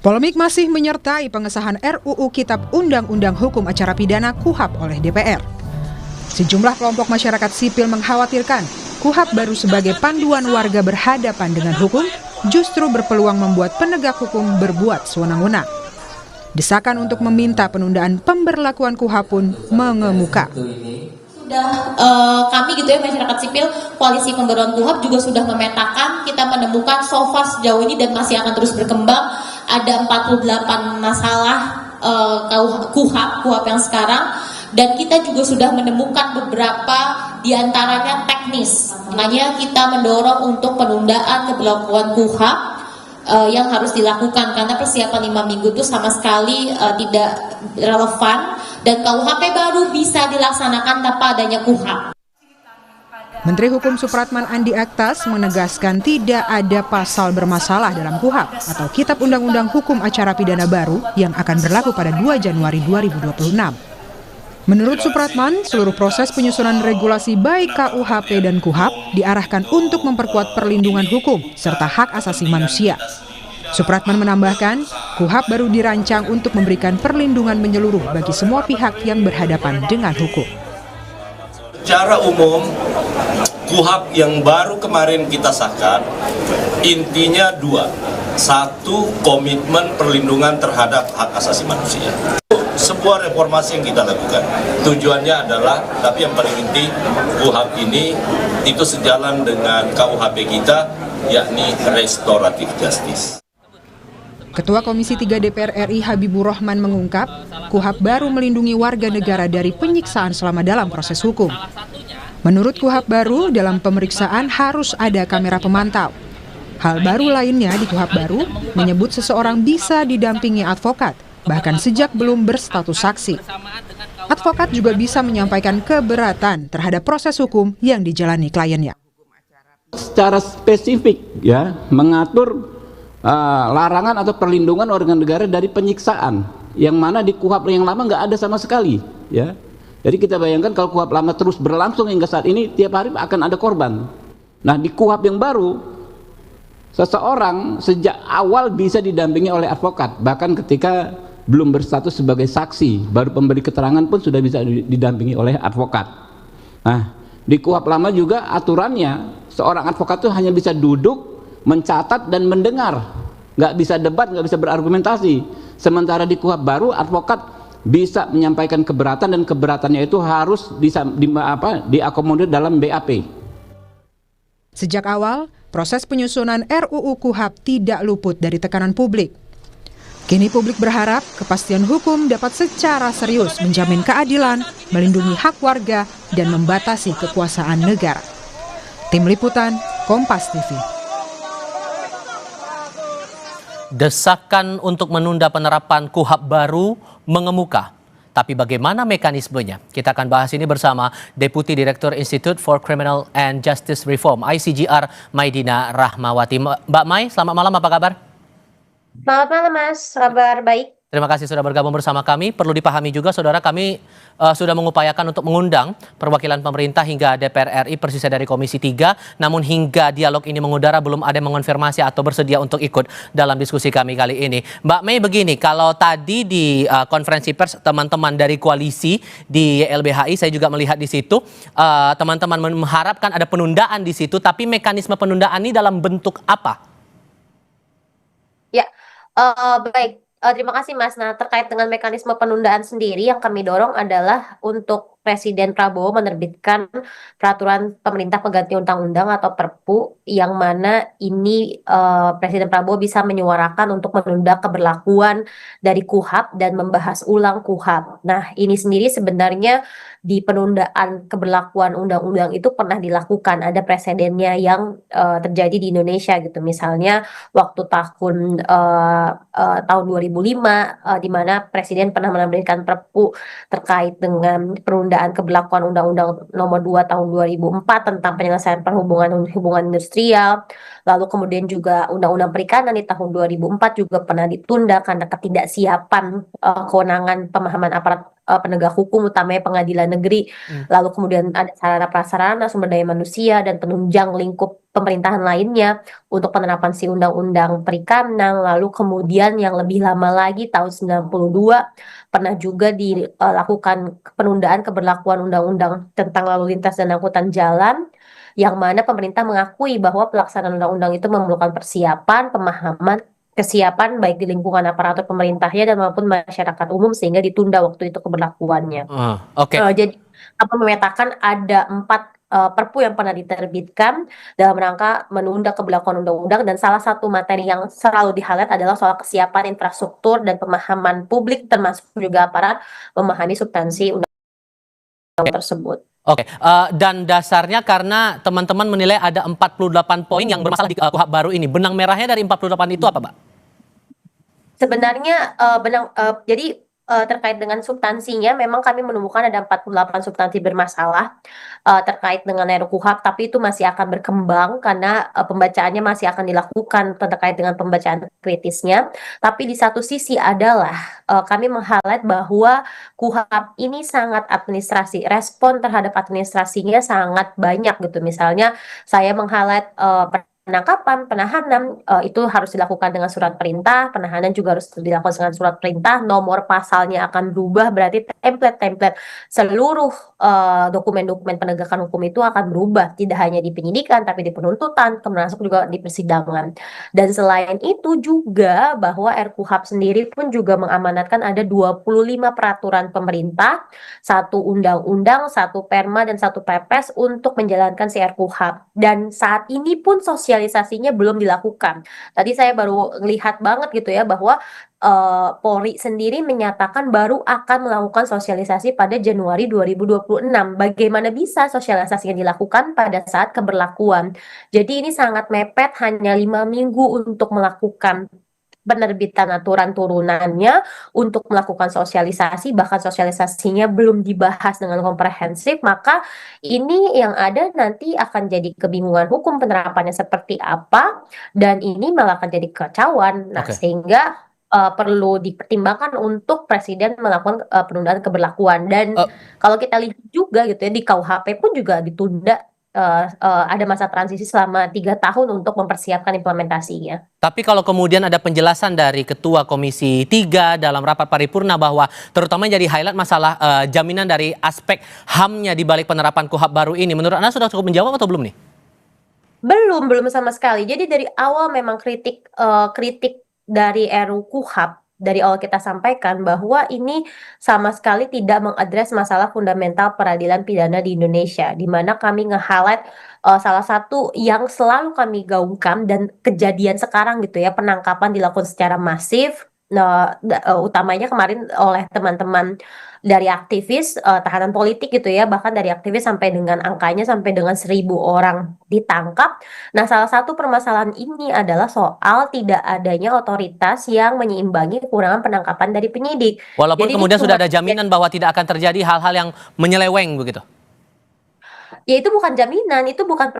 Polemik masih menyertai pengesahan RUU Kitab Undang-Undang Hukum Acara Pidana KUHAP oleh DPR. Sejumlah kelompok masyarakat sipil mengkhawatirkan KUHAP baru sebagai panduan warga berhadapan dengan hukum justru berpeluang membuat penegak hukum berbuat sewenang-wenang. Desakan untuk meminta penundaan pemberlakuan KUHAP pun mengemuka. Kami masyarakat sipil koalisi pendorong KUHAP juga sudah memetakan, kita menemukan so far sejauh ini dan masih akan terus berkembang ada 48 masalah KUHAP yang sekarang, dan kita juga sudah menemukan beberapa diantaranya teknis. Makanya kita mendorong untuk penundaan pemberlakuan KUHAP yang harus dilakukan karena persiapan 5 minggu itu sama sekali tidak relevan dan KUHP baru bisa dilaksanakan tanpa adanya KUHAP. Menteri Hukum Supratman Andi Aktas menegaskan tidak ada pasal bermasalah dalam KUHAP atau Kitab Undang-Undang Hukum Acara Pidana baru yang akan berlaku pada 2 Januari 2026. Menurut Supratman, seluruh proses penyusunan regulasi baik KUHP dan KUHAP diarahkan untuk memperkuat perlindungan hukum serta hak asasi manusia. Supratman menambahkan, KUHAP baru dirancang untuk memberikan perlindungan menyeluruh bagi semua pihak yang berhadapan dengan hukum. Secara umum, KUHAP yang baru kemarin kita sahkan, intinya 2. 1, komitmen perlindungan terhadap hak asasi manusia. Sebuah reformasi yang kita lakukan. Tujuannya adalah, tapi yang paling inti, KUHAP ini itu sejalan dengan KUHP kita, yakni restoratif justice. Ketua Komisi 3 DPR RI Habibur Rahman mengungkap, KUHAP baru melindungi warga negara dari penyiksaan selama dalam proses hukum. Menurut KUHAP baru, dalam pemeriksaan harus ada kamera pemantau. Hal baru lainnya di KUHAP baru menyebut seseorang bisa didampingi advokat, bahkan sejak belum berstatus saksi. Advokat juga bisa menyampaikan keberatan terhadap proses hukum yang dijalani kliennya. Secara spesifik mengatur larangan atau perlindungan warga negara dari penyiksaan, yang mana di KUHAP yang lama nggak ada sama sekali. Jadi kita bayangkan kalau KUHAP lama terus berlangsung hingga saat ini, tiap hari akan ada korban. Nah, di KUHAP yang baru, seseorang sejak awal bisa didampingi oleh advokat, bahkan ketika belum berstatus sebagai saksi, baru pemberi keterangan pun sudah bisa didampingi oleh advokat. Nah, di KUHAP lama juga aturannya, seorang advokat itu hanya bisa duduk, mencatat dan mendengar, nggak bisa debat, nggak bisa berargumentasi. Sementara di KUHAP baru, advokat bisa menyampaikan keberatan dan keberatannya itu harus diakomodir dalam BAP. Sejak awal, proses penyusunan RUU KUHAP tidak luput dari tekanan publik. Kini publik berharap kepastian hukum dapat secara serius menjamin keadilan, melindungi hak warga, dan membatasi kekuasaan negara. Tim Liputan, Kompas TV. Desakan untuk menunda penerapan KUHAP baru mengemuka. Tapi bagaimana mekanismenya? Kita akan bahas ini bersama Deputi Direktur Institute for Criminal and Justice Reform, ICJR, Maidina Rahmawati. Mbak Mai, selamat malam, apa kabar? Selamat malam Mas, kabar baik. Terima kasih sudah bergabung bersama kami. Perlu dipahami juga saudara, kami sudah mengupayakan untuk mengundang perwakilan pemerintah hingga DPR RI persisnya dari Komisi 3. Namun hingga dialog ini mengudara belum ada yang mengonfirmasi atau bersedia untuk ikut dalam diskusi kami kali ini. Mbak Mei, begini, kalau tadi di konferensi pers teman-teman dari koalisi di YLBHI, saya juga melihat di situ teman-teman mengharapkan ada penundaan di situ, tapi mekanisme penundaan ini dalam bentuk apa? Ya, baik. Terima kasih Mas. Nah, terkait dengan mekanisme penundaan sendiri yang kami dorong adalah untuk Presiden Prabowo menerbitkan peraturan pemerintah pengganti undang-undang atau Perpu, yang mana ini Presiden Prabowo bisa menyuarakan untuk menunda keberlakuan dari KUHAP dan membahas ulang KUHAP. Nah, ini sendiri sebenarnya di penundaan keberlakuan undang-undang itu pernah dilakukan, ada presidennya yang terjadi di Indonesia gitu. Misalnya waktu tahun 2005 di mana Presiden pernah menerbitkan Perpu terkait dengan penundaan keberlakuan Undang-Undang Nomor 2 Tahun 2004 tentang penyelesaian hubungan industrial. Lalu kemudian juga Undang-Undang Perikanan di tahun 2004 juga pernah ditunda karena ketidaksiapan kewenangan pemahaman aparat penegak hukum, utamanya pengadilan negeri, lalu kemudian ada sarana prasarana, sumber daya manusia, dan penunjang lingkup pemerintahan lainnya untuk penerapan si undang-undang perikanan. Lalu kemudian yang lebih lama lagi tahun 92 pernah juga dilakukan penundaan keberlakuan undang-undang tentang lalu lintas dan angkutan jalan, yang mana pemerintah mengakui bahwa pelaksanaan undang-undang itu memerlukan persiapan, pemahaman, kesiapan baik di lingkungan aparatur pemerintahnya dan maupun masyarakat umum, sehingga ditunda waktu itu keberlakuannya. Oke. Jadi apa memetakan ada 4 perpu yang pernah diterbitkan dalam rangka menunda keberlakuan undang-undang, dan salah satu materi yang selalu di-highlight adalah soal kesiapan infrastruktur dan pemahaman publik termasuk juga aparat memahami substansi undang-undang tersebut. Oke, dan dasarnya karena teman-teman menilai ada 48 poin yang bermasalah di KUHP baru ini. Benang merahnya dari 48 itu apa, Mbak? Sebenarnya jadi terkait dengan substansinya memang kami menemukan ada 48 substansi bermasalah terkait dengan RUU-KUHP, tapi itu masih akan berkembang karena pembacaannya masih akan dilakukan terkait dengan pembacaan kritisnya. Tapi di satu sisi adalah kami meng-highlight bahwa KUHP ini sangat administrasi, respon terhadap administrasinya sangat banyak gitu. Misalnya saya meng-highlight penangkapan, penahanan itu harus dilakukan dengan surat perintah, penahanan juga harus dilakukan dengan surat perintah, nomor pasalnya akan berubah, berarti template-template seluruh dokumen-dokumen penegakan hukum itu akan berubah, tidak hanya di penyidikan, tapi di penuntutan, termasuk juga di persidangan. Dan selain itu juga bahwa RKUHP sendiri pun juga mengamanatkan ada 25 peraturan pemerintah, 1 undang-undang, 1 perma, dan 1 perpres untuk menjalankan si RKUHP. Dan saat ini pun sosialisasinya belum dilakukan. Tadi saya baru lihat banget gitu ya bahwa Polri sendiri menyatakan baru akan melakukan sosialisasi pada Januari 2026. Bagaimana bisa sosialisasinya dilakukan pada saat keberlakuan? Jadi ini sangat mepet, hanya 5 minggu untuk melakukan penerbitan aturan turunannya, untuk melakukan sosialisasi, bahkan sosialisasinya belum dibahas dengan komprehensif, maka ini yang ada nanti akan jadi kebingungan hukum penerapannya seperti apa, dan ini malah akan jadi kekacauan. Nah, sehingga perlu dipertimbangkan untuk Presiden melakukan penundaan keberlakuan. Dan kalau kita lihat juga gitu ya, di KUHP pun juga ditunda, ada masa transisi selama 3 tahun untuk mempersiapkan implementasinya. Tapi kalau kemudian ada penjelasan dari Ketua Komisi 3 dalam rapat paripurna bahwa terutama jadi highlight masalah jaminan dari aspek HAM-nya di balik penerapan KUHP baru ini, menurut Anda sudah cukup menjawab atau belum nih? Belum sama sekali. Jadi dari awal memang kritik dari RUU KUHP, dari awal kita sampaikan bahwa ini sama sekali tidak mengadres masalah fundamental peradilan pidana di Indonesia, di mana kami nge-highlight salah satu yang selalu kami gaungkan dan kejadian sekarang gitu ya, penangkapan dilakukan secara masif, utamanya kemarin oleh teman-teman dari aktivis tahanan politik gitu ya, bahkan dari aktivis sampai dengan angkanya sampai dengan 1.000 orang ditangkap. Nah, salah satu permasalahan ini adalah soal tidak adanya otoritas yang menyeimbangi kekurangan penangkapan dari penyidik. Walaupun Jadi kemudian ini sudah ada jaminan bahwa tidak akan terjadi hal-hal yang menyeleweng begitu. Ya itu bukan jaminan, itu bukan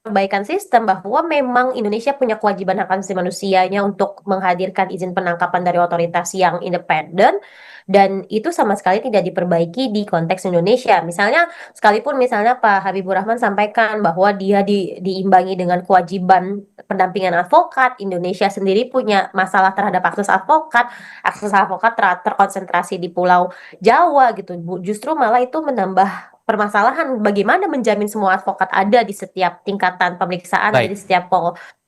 perbaikan sistem, bahwa memang Indonesia punya kewajiban hak asasi manusianya untuk menghadirkan izin penangkapan dari otoritas yang independen, dan itu sama sekali tidak diperbaiki di konteks Indonesia. Misalnya, sekalipun misalnya Pak Habibur Rahman sampaikan bahwa dia diimbangi dengan kewajiban pendampingan advokat, Indonesia sendiri punya masalah terhadap akses advokat terkonsentrasi di Pulau Jawa gitu. Justru malah itu menambah permasalahan bagaimana menjamin semua advokat ada di setiap tingkatan pemeriksaan, ada di setiap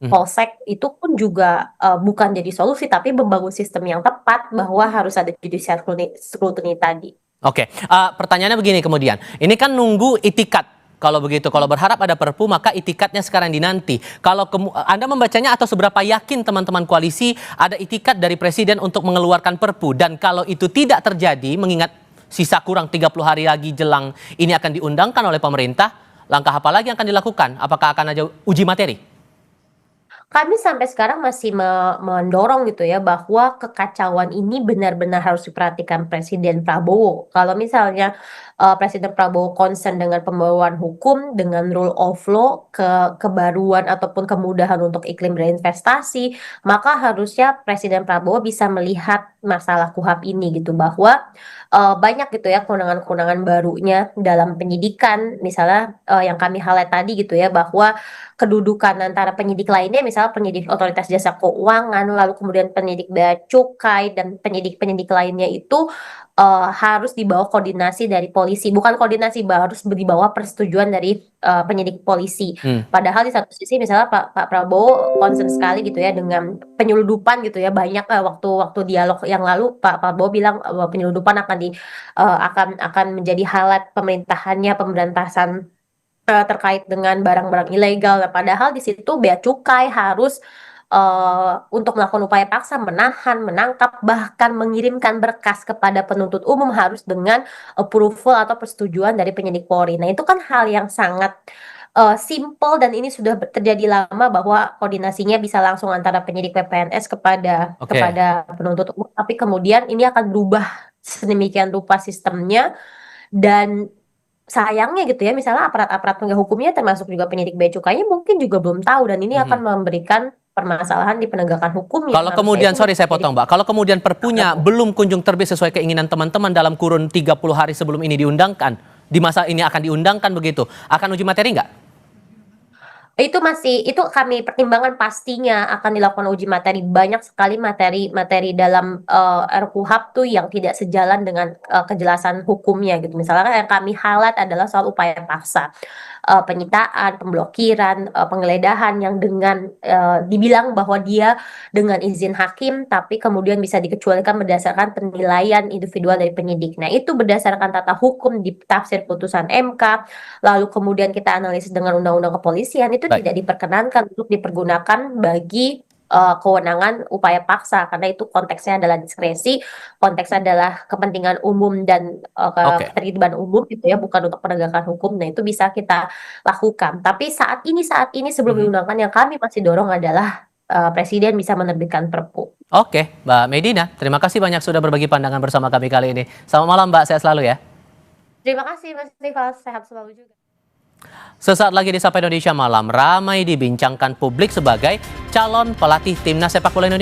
polsek. Itu pun juga bukan jadi solusi, tapi membangun sistem yang tepat bahwa harus ada judicial scrutiny tadi. Oke, pertanyaannya begini kemudian, ini kan nunggu itikat. Kalau begitu, kalau berharap ada perpu, maka itikatnya sekarang dinanti. Kalau Anda membacanya atau seberapa yakin teman-teman koalisi ada itikat dari Presiden untuk mengeluarkan perpu? Dan kalau itu tidak terjadi, mengingat sisa kurang 30 hari lagi jelang ini akan diundangkan oleh pemerintah, langkah apa lagi yang akan dilakukan? Apakah akan ada uji materi? Kami sampai sekarang masih mendorong gitu ya bahwa kekacauan ini benar-benar harus diperhatikan Presiden Prabowo. Kalau misalnya Presiden Prabowo concern dengan pembawaan hukum, dengan rule of law, kebaruan ataupun kemudahan untuk iklim berinvestasi, maka harusnya Presiden Prabowo bisa melihat masalah KUHAP ini gitu, bahwa banyak gitu ya kewenangan-kewenangan barunya dalam penyidikan, misalnya yang kami highlight tadi gitu ya, bahwa kedudukan antara penyidik lainnya, misalnya penyidik otoritas jasa keuangan, lalu kemudian penyidik bea cukai dan penyidik-penyidik lainnya itu harus di bawah koordinasi dari polisi, bukan koordinasi, harus di bawah persetujuan dari penyidik polisi. Padahal di satu sisi misalnya Pak Prabowo concern sekali gitu ya dengan penyeludupan gitu ya, banyak waktu dialog yang lalu Pak Prabowo bilang bahwa penyeludupan akan menjadi highlight pemerintahannya, pemberantasan terkait dengan barang-barang ilegal. Nah, padahal di situ bea cukai harus untuk melakukan upaya paksa, menahan, menangkap, bahkan mengirimkan berkas kepada penuntut umum harus dengan approval atau persetujuan dari penyidik Polri. Nah, itu kan hal yang sangat simple dan ini sudah terjadi lama, bahwa koordinasinya bisa langsung antara penyidik PPNS kepada penuntut umum, tapi kemudian ini akan berubah sedemikian rupa sistemnya. Dan sayangnya gitu ya, misalnya aparat-aparat penegak hukumnya termasuk juga penyidik bea cukainya mungkin juga belum tahu, dan ini akan memberikan permasalahan di penegakan hukum. Kalau kemudian, sorry saya potong Mbak, kalau kemudian perpunya belum kunjung terbit sesuai keinginan teman-teman dalam kurun 30 hari sebelum ini diundangkan, di masa ini akan diundangkan begitu, akan uji materi nggak? Itu kami pertimbangkan, pastinya akan dilakukan uji materi. Banyak sekali materi dalam RKUHP tuh yang tidak sejalan dengan kejelasan hukumnya gitu. Misalnya yang kami highlight adalah soal upaya paksa, penyitaan, pemblokiran, penggeledahan yang dengan dibilang bahwa dia dengan izin hakim, tapi kemudian bisa dikecualikan berdasarkan penilaian individual dari penyidik. Nah, itu berdasarkan tata hukum di tafsir putusan MK, lalu kemudian kita analisis dengan undang-undang kepolisian, itu tidak diperkenankan untuk dipergunakan bagi kewenangan upaya paksa, karena itu konteksnya adalah diskresi, konteksnya adalah kepentingan umum dan ketertiban umum gitu ya, bukan untuk penegakan hukum. Nah, itu bisa kita lakukan. Tapi saat ini sebelum diundangkan, yang kami masih dorong adalah Presiden bisa menerbitkan Perpu. Oke, Mbak Medina, terima kasih banyak sudah berbagi pandangan bersama kami kali ini. Selamat malam Mbak, sehat selalu ya. Terima kasih Mas Rival, sehat selalu juga. Sesaat lagi di Sapa Indonesia Malam, ramai dibincangkan publik sebagai calon pelatih timnas sepak bola Indonesia.